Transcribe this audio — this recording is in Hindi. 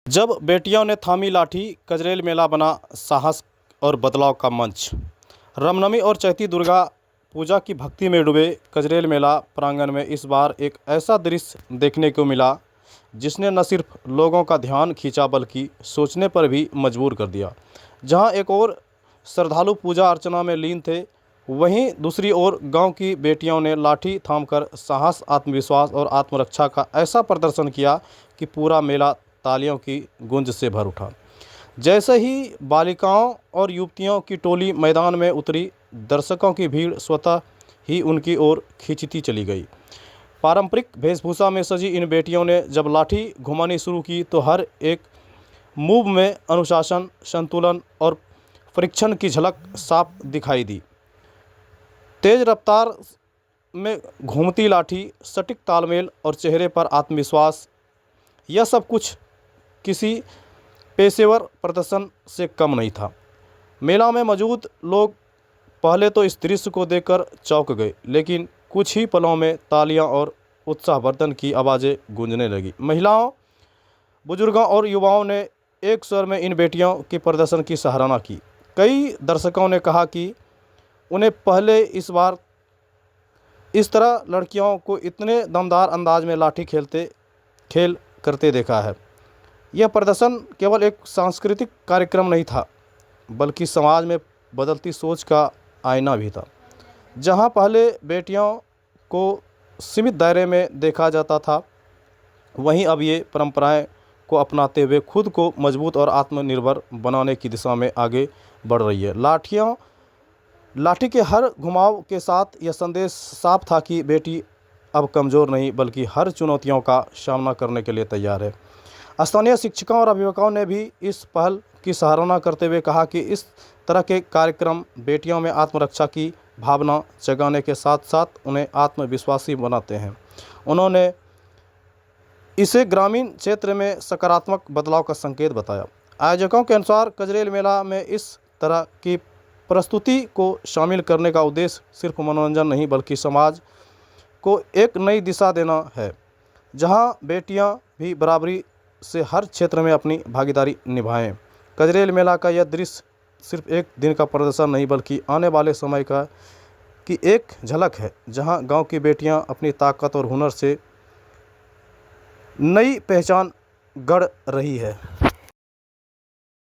जब बेटियों ने थामी लाठी, कजरेल मेला बना साहस और बदलाव का मंच। रामनवमी और चैती दुर्गा पूजा की भक्ति में डूबे कजरेल मेला प्रांगण में इस बार एक ऐसा दृश्य देखने को मिला जिसने न सिर्फ लोगों का ध्यान खींचा बल्कि सोचने पर भी मजबूर कर दिया। जहां एक और श्रद्धालु पूजा अर्चना में लीन थे, वहीं दूसरी ओर गांव की बेटियों ने लाठी थामकर साहस, आत्मविश्वास और आत्मरक्षा का ऐसा प्रदर्शन किया कि पूरा मेला तालियों की गूंज से भर उठा। जैसे ही बालिकाओं और युवतियों की टोली मैदान में उतरी, दर्शकों की भीड़ स्वतः ही उनकी ओर खींचती चली गई। पारंपरिक वेशभूषा में सजी इन बेटियों ने जब लाठी घुमानी शुरू की तो हर एक मूव में अनुशासन, संतुलन और परीक्षण की झलक साफ दिखाई दी। तेज रफ्तार में घूमती लाठी, सटीक तालमेल और चेहरे पर आत्मविश्वास, यह सब कुछ किसी पेशेवर प्रदर्शन से कम नहीं था। मेला में मौजूद लोग पहले तो इस दृश्य को देखकर चौंक गए, लेकिन कुछ ही पलों में तालियां और उत्साहवर्धन की आवाज़ें गूंजने लगी। महिलाओं, बुजुर्गों और युवाओं ने एक स्वर में इन बेटियों के प्रदर्शन की सराहना की। कई दर्शकों ने कहा कि उन्हें पहले इस बार इस तरह लड़कियों को इतने दमदार अंदाज में लाठी खेल करते देखा है। यह प्रदर्शन केवल एक सांस्कृतिक कार्यक्रम नहीं था, बल्कि समाज में बदलती सोच का आईना भी था। जहां पहले बेटियों को सीमित दायरे में देखा जाता था, वहीं अब ये परंपराएं को अपनाते हुए खुद को मजबूत और आत्मनिर्भर बनाने की दिशा में आगे बढ़ रही है। लाठी के हर घुमाव के साथ यह संदेश साफ था कि बेटी अब कमज़ोर नहीं, बल्कि हर चुनौतियों का सामना करने के लिए तैयार है। स्थानीय शिक्षकों और अभिभावकों ने भी इस पहल की सराहना करते हुए कहा कि इस तरह के कार्यक्रम बेटियों में आत्मरक्षा की भावना जगाने के साथ साथ उन्हें आत्मविश्वासी बनाते हैं। उन्होंने इसे ग्रामीण क्षेत्र में सकारात्मक बदलाव का संकेत बताया। आयोजकों के अनुसार कजरेल मेला में इस तरह की प्रस्तुति को शामिल करने का उद्देश्य सिर्फ मनोरंजन नहीं, बल्कि समाज को एक नई दिशा देना है, जहां बेटियां भी बराबरी से हर क्षेत्र में अपनी भागीदारी निभाएं। कजरेल मेला का यह दृश्य सिर्फ एक दिन का प्रदर्शन नहीं, बल्कि आने वाले समय की एक झलक है, जहां गांव की बेटियां अपनी ताकत और हुनर से नई पहचान गढ़ रही है।